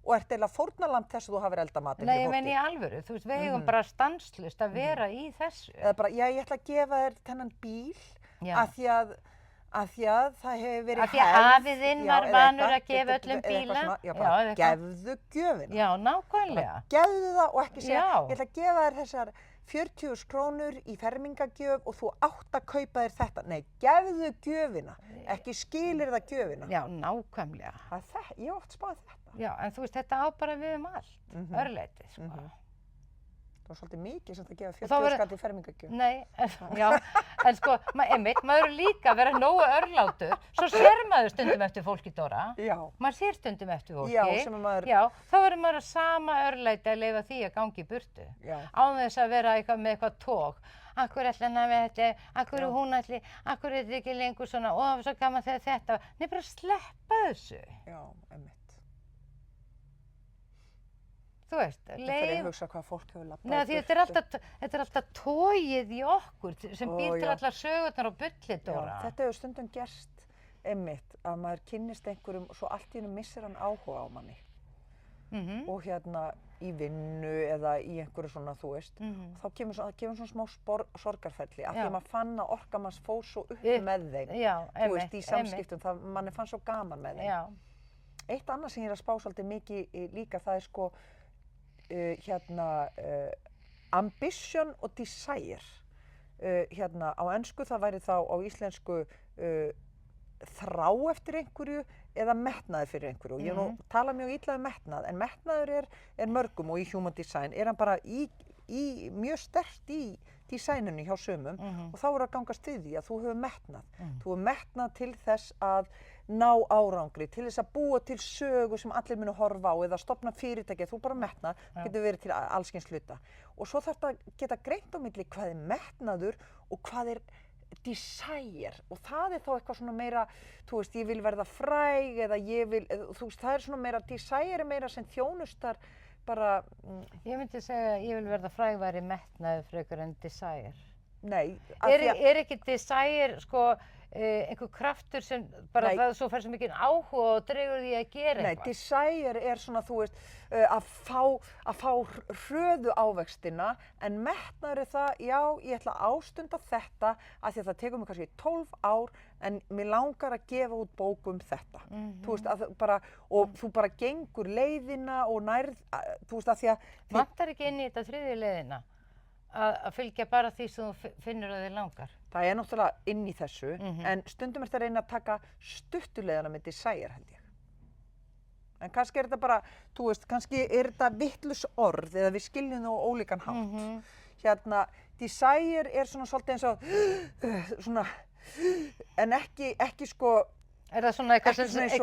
Og ert eiginlega fórnarlamb þess að þú hafir eldað matinn Nei, ég meina í alvöru, þú veist, við eigum bara stanslaust að vera í þessu. Eða bara, já, ég ætla að gefa þér þennan bíl af því að það hefur verið Af því að afi þinn var vanur að gefa öllum bíla. Já, bara gefðu gjöfina. Já, nákvæmlega. Gefðu það og ekki segja, Já. ég ætla að gefa þér þessar 40.000 krónur í fermingagjöf og þú átt að kaupa þér þetta. Nei, gefðu gjöfina, ekki skilir það gjöfina. Já, nákvæmlega. Ég hef oft spáð þetta. Já, en þú veist, þetta á bara við allt, örleitið, sko. Það var svolítið mikið sem það gefa Og þá 40 skall í fermingagjöf. Nei, já, en sko, maður er líka að vera nógu örlátur, svo sér maður stundum eftir fólki, Dóra. Já. Maður sér stundum eftir fólki. Já, sem að maður... Já, þá verður maður að sama örlæti að leyfa því að gangi í burtu. Já. Án þess að vera með eitthvað tók. Akkur ætla hann að við þetta, akkur hún ætli, akkur er þetta ekki lengur svona, ó, svo gaman þegar þetta. Nei, bara sleppa þessu. Já, einmitt. Þú veist, Það fyrir að hugsa hvað fólk hefur labbað. Nei, því þetta er alltaf tógið í okkur sem býr til allar sögurnar og bulli, Dóra. Þetta hefur stundum gerst einmitt að maður kynnist einhverjum og svo allt í hennu missir hann áhuga á manni. Og í vinnu eða í einhverju svona, þú veist, þá kemur svona smá sorgarferli af því að maður fann að orka manns fór svo upp með þeim. Já, þú veist, í samskiptum, manni fann svo gaman með þeim. Já. Eitt annað sem ég er að spá svolítið mikið líka, það er sko ambition og desire. Á ensku það væri þá á íslensku þrá eftir einhverju eða metnaður fyrir einhverju. Ég nú tala mjög illa metnað, en metnaður er mörgum og í human design er hann bara mjög sterkt í designinu hjá sumum og þá er að gangast við því að þú hefur metnað. Þú hefur metnað til þess að ná árangri, til þess að búa til sögu sem allir munu horfa á eða stofna fyrirtæki, þú bara metnað, getur verið til allskyns hluta. Og svo þarf þetta að geta greint á milli hvað er metnaður og hvað er desire og það er þá eitthvað svona meira, þú veist, ég vil verða fræg eða ég vil, þú veist, það er svona meira, desire er meira sem þjónustar bara... Ég myndi segja að ég vil verða fræg væri metnaður frekar en desire. Nei. Er ekki desire, sko, einhver kraftur sem bara það svo fær svo mikinn áhuga og dregur því að gera eitthvað? Nei, desire er svona, þú veist, að fá hröðu ávextina, en metnaður er það, já, ég ætla að ástunda þetta af því að það tekur mig kannski 12 ár, en mér langar að gefa út bók um þetta. Þú veist, og þú bara gengur leiðina og nærð, þú veist, að því að... Vantar ekki inn í þetta þriðju leiðina? Að fylgja bara því sem þú finnur að þig langar? Það er náttúrulega inn í þessu, en stundum er þetta að reyna að taka stuttuleiðina með desire, held ég. En kannski er þetta bara, þú veist, kannski er þetta vitlaus orð eða við skiljum það á ólíkan hátt. Desire er svona svolítið eins og, svona, en ekki sko... Er það svona eitthvað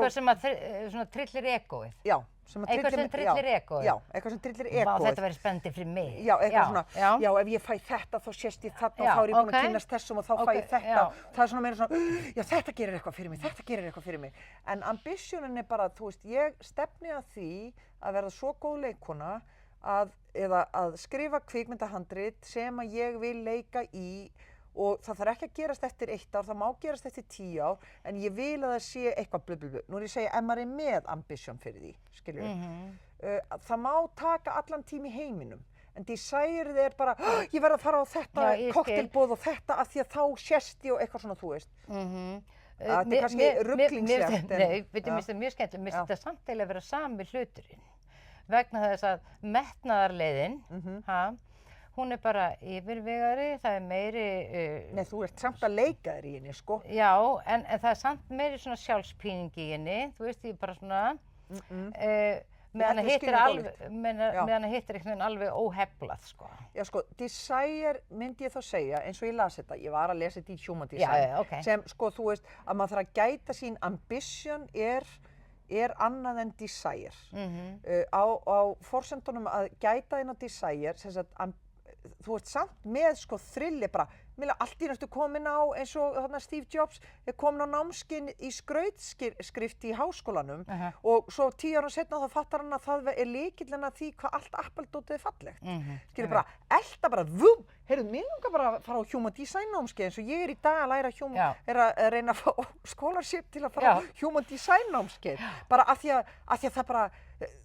sem trillir egóið? Já. Eitthvað sem trillir egóið? Já, eitthvað sem trillir egóið. Vá, þetta verður spennandi fyrir mig. Já, eitthvað svona, já, ef ég fæ þetta þá sést ég þarna og þá er ég búin að kynnast þessum og þá fæ ég þetta. Það er svona meira svona, já, þetta gerir eitthvað fyrir mig, þetta gerir eitthvað fyrir mig. En ambitionin er bara, þú veist, ég stefni að því að verða svo góð leikkona eða að skrifa kvikmyndahandrit sem að ég vil leika í og það þarf ekki að gerast eftir 1 ár, það má gerast eftir 10 ár, en ég vil að það sé eitthvað blöblöblö. Nú er ég að segja, ef maður er með ambition fyrir því, skiljum við. Það má taka allan tíma í heiminum, en desire er bara, ég verð að fara á þetta kokteilboð og þetta af því að þá sést ég og eitthvað svona, þú veist. Það er kannski rugglingslegt. Nei, veitum, mér finnst það mjög skemmtilegt, mér finnst þetta samt eiginlega að vera sami hluturinn. Vegna þess að metnaðarleiðin, hún er bara yfirvegari, það er meiri... Nei, þú ert samt að leika þér í henni, sko. Já, en það er samt meiri svona sjálfspíning í henni, þú veist, ég bara svona... Meðan það hittir einhvern veginn alveg óheflað, sko. Já, sko, desire myndi ég þá segja, eins og ég las þetta, ég var að lesa þetta í human design, sem, sko, þú veist, að maður þarf að gæta sín, ambition er annað en desire. Á forsendunum að gæta þín á desire, sem sagt, þú ert samt með sko þrilli bara, allt í næstu komin á eins og þarna Steve Jobs er komin á námskeið í skrautskrift í háskólanum og svo 10 ára seinna þá fattar hann að það er lykillinn að því hvað allt Apple-dótið er fallegt. Skilur bara, elta bara, heyrðu, mig langar bara að fara á Human Design námskeið eins og ég er í dag að læra er að reyna að fá scholarship til að fara á Human Design námskeið. Bara af því að það bara,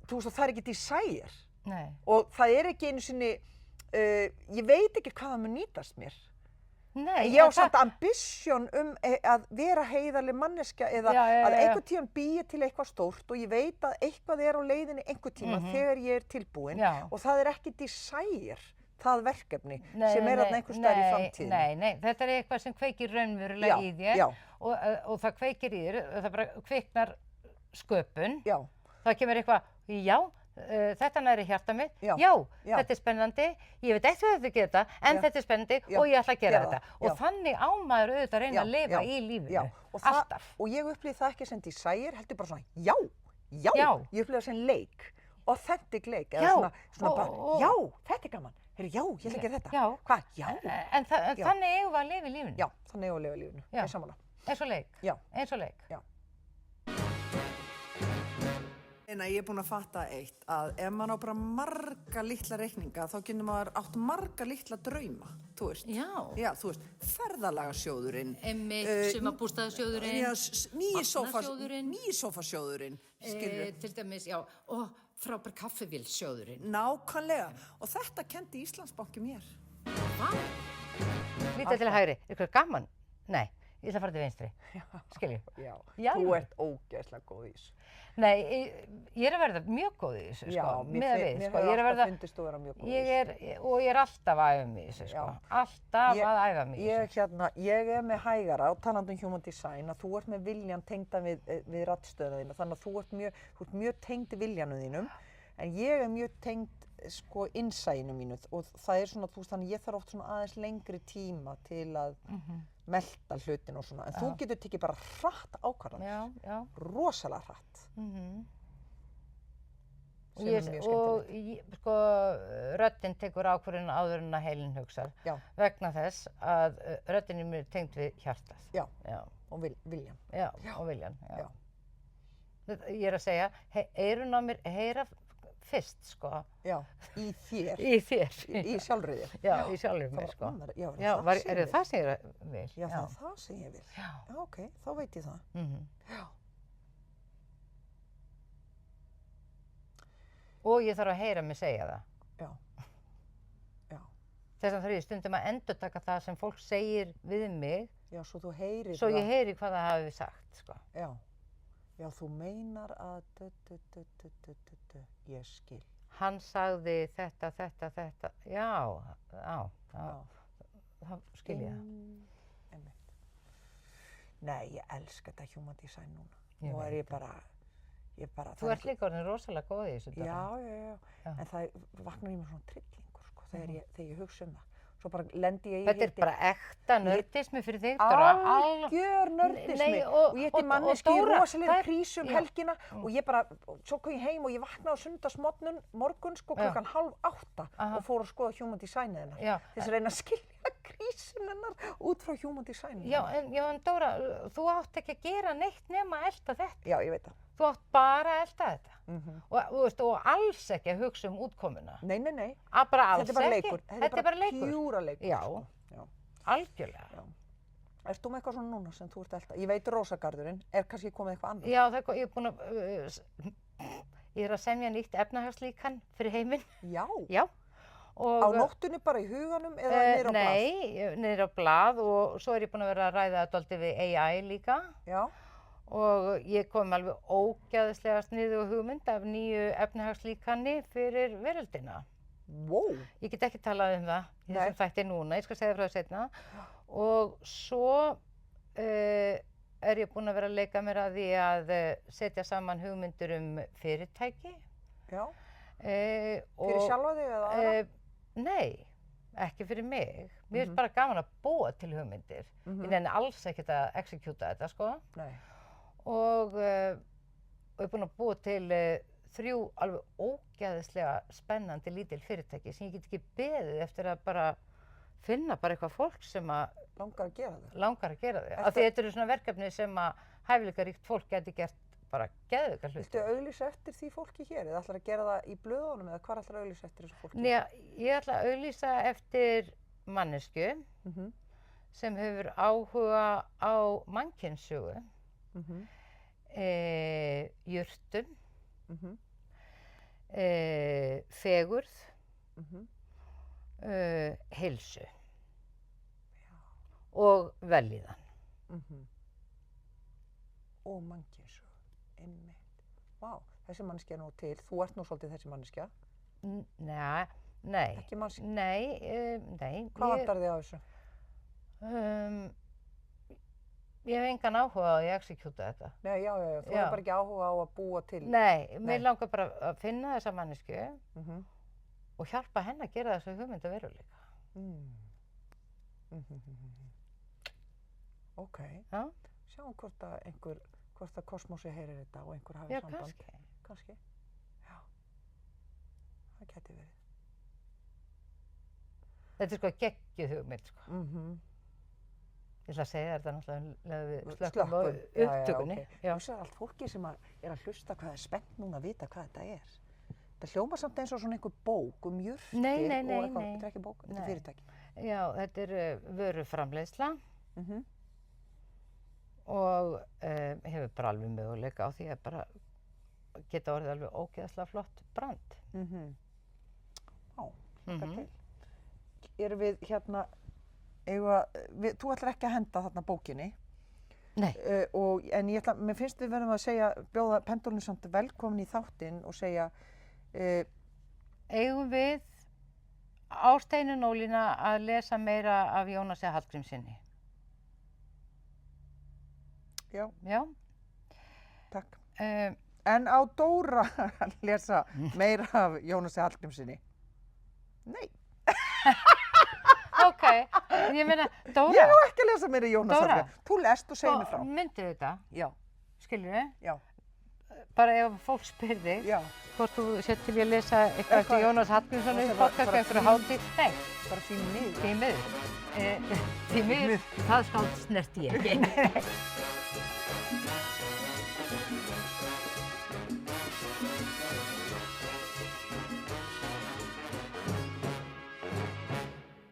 þú veist, það er ekki desire. Nei. Og það er ekki einu sinni, ég veit ekki hvað það mun nýtast mér. Nei, ég á samt ambition að vera heiðarleg manneskja eða að einhvern tímann býi til eitthvað stórt og ég veit að eitthvað er á leiðinni einhvern tíma þegar ég er tilbúin og það er ekki desire, það verkefni sem er þarna einhvers staðar í framtíðinni. Nei, þetta er eitthvað sem kveikir raunverulega í þér og það kveikir í þér, það bara kviknar sköpun. Já. Það kemur eitthvað, já. Þetta næri hjarta mitt, þetta er spennandi, ég veit eitthvað þetta geta, en þetta er spennandi og ég ætla að gera þetta. Og þannig á maður auðvitað að reyna að lifa í lífinu, alltaf. Og ég upplýði það ekki sem desire, heldur bara svona, ég upplýði það sem leik, authentic leik, eða svona bara, þetta er gaman, heyrðu, ég ætla að gera þetta. Hvað? Já. En þannig eigum við að lifa í lífinu. Já, þannig eigum við að lifa í lífinu, ég er samanlega. Eins og leik. Já. Eins og leik. Já. Ég er búin að fatta eitt, að ef maður á bara marga litla reikninga þá getur maður átt marga litla drauma, þú veist. Já, þú veist, ferðalagasjóðurinn. Sumarbústaðasjóðurinn. Nýi sófasjóðurinn. Til dæmis, og frábær kaffivélsjóðurinn. Nákvæmlega, og þetta kenndi Íslandsbanki mér. Hvað? Lítið til hægri, eitthvað gaman? Nei, ég ætla að fara til vinstri, skilju. Já, þú ert ógeðslega góð í þessu. Nei, ég er að verða mjög góð í þessu, sko, mér hefur alltaf fundist þú vera mjög góð í þessu. Og ég er alltaf að æfa mig í þessu, sko, alltaf að æfa mig í þessu. Ég er með hægara á talandi Human Design að þú ert með viljan tengdan við raddstöðina þína, þannig að þú ert mjög tengd viljanum þínum, en ég er mjög tengd, sko, innsæinu mínu og það er svona, þú veist, þannig ég þarf oft svona aðeins lengri tíma til að melta hlutin og svona, en þú getur tekið bara hratt ákvarðanir, rosalega hratt. Sem er mjög skemmtilegt. Sko, röddin tekur ákvörðun áður en að heilinn hugsar vegna þess að röddin er mjög tengd við hjartað. Já, og viljan. Já, og viljan, já. Ég er að segja, eyrun á mér heyra fyrst, sko. Já, í þér. Í þér. Í sjálfri þér. Já, í sjálfri mér, sko. Er það sem ég vil? Já, það er það sem ég vil. Já, ok, þá veit ég það. Já. Og ég þarf að heyra mig segja það. Já. Þess vegna þarf ég stundum að endurtaka það sem fólk segir við mig. Já, svo þú heyrir það. Svo ég heyri hvað það hafi sagt, sko. Já, þú meinar að ég skil. Hann sagði þetta. Já. Það skil ég það. Einmitt. Nei, ég elska þetta Human Design núna. Nú er ég bara... Þú ert líka orðin rosalega góð í þessu. Já. En það vaknar í mér svona trillingur, sko, þegar ég hugsa það. Svo bara lendi ég í... Þetta er bara ekta nördismi fyrir þig, Dóra. Algjör nördismi. Og ég hitti manneski í rosalega krísu helgina og ég bara, svo kom ég heim og ég vaknaði á sunnudagsmorgun, sko, klukkan 7:30 og fór að skoða Human Design hennar. Þess að reyna að skilja krísun hennar út frá Human Design. Já, en Dóra, þú átt ekki að gera neitt nema að elta þetta. Já, ég veit það. Þú átt bara að elta þetta. Og alls ekki að hugsa útkomuna. Nei. Bara alls ekki. Þetta er bara leikur. Pjúra leikur. Já, algjörlega. Já. Ert þú með eitthvað svona núna sem þú ert að elta? Ég veit Rósagarðurinn, er kannski komið eitthvað annað? Já, ég er búin að, ég er að semja nýtt efnahagslíkan fyrir heiminn. Já. Á nóttunni bara í huganum eða niður á blað? Nei, niður á blað og svo er ég búin að vera að ræða dálítið við AI líka. Já. Og ég kom alveg ógeðslega sniðug hugmynd af nýju efnahagslíkani fyrir veröldina. Wow! Ég get ekki talað um það í þessum þætti núna, ég skal segja frá það seinna. Og svo er ég búin að vera að leika mér að því að setja saman hugmyndir fyrirtæki. Já. Fyrir sjálfa þig eða aðra? Nei, ekki fyrir mig. Mér finnst bara gaman að búa til hugmyndir. Ég nenni alls ekkert að exekjúta þetta, sko. Nei. Og ég er búin að búa til 3 alveg ógeðslega spennandi lítil fyrirtæki sem ég get ekki beðið eftir að bara finna bara eitthvað fólk sem að Langar að gera þau? Langar að gera þau. Af því þetta eru svona verkefni sem að hæfileikaríkt fólk geti gert bara geðveika hluti. Viltu auglýsa eftir því fólki hér? Eða ætlar að gera það í blöðunum eða hvar ætlar að auglýsa eftir þessu fólki? Nei, ég ætla að auglýsa eftir mannesku sem hefur áhuga á mannkynssögu, jurtum, fegurð, heilsu og vellíðan. Og mannkynssögu, einmitt. Vá, þessi manneskja nú til. Þú ert nú svolítið þessi manneskja. Nei. Ekki manneskja? Nei. Hvað vantar þig á þessu? Ég hef engan áhuga á að ég exekjúta þetta. Nei, já. Þú hefur bara ekki áhuga á að búa til. Nei, mér langar bara að finna þessa mannesku og hjálpa henni að gera þessu hugmynd að veruleika. Ok. Já. Sjáum hvort að kosmosi heyrir þetta og einhver hafi samband. Já, kannski. Já. Það gæti verið. Þetta sko geggjuð hugmynd, sko. Ég ætla að segja þetta náttúrulega við slökkum á upptökunni. Þú sér allt fólki sem að hlusta hvað spennt núna að vita hvað þetta er. Þetta hljómar samt eins og svona einhver bók jurtir Nei. og eitthvað. Þetta er ekki bók, þetta er fyrirtæki. Já, þetta er vöruframleiðsla og hefur bara alveg möguleika á því að bara geta orðið alveg ógeðslega flott brand. Á, þakka til. Erum við hérna, þú ætlar ekki að henda þarna bókinni. Nei. En mér finnst við verðum að bjóða Pendúlinu samt velkomin í þáttinn og segja eigum við á Steinunólína að lesa meira af Jónasi Hallgrímssyni? Já. Já. Takk. En á Dóra að lesa meira af Jónasi Hallgrímssyni? Nei. Ok, ég meina, Dóra. Ég á ekki að lesa meira Jónas Hallgrímssyni. Þú lest og segir mér frá. Myndu þetta? Já. Skilur þið? Já. Bara ef fólk spyr þig hvort þú sett til að lesa eitthvað eftir Jónas Hallgrímsson í podcast einhverju hátíð. Nei. Bara því miður. Því miður. Það skáld snerti ég ekki.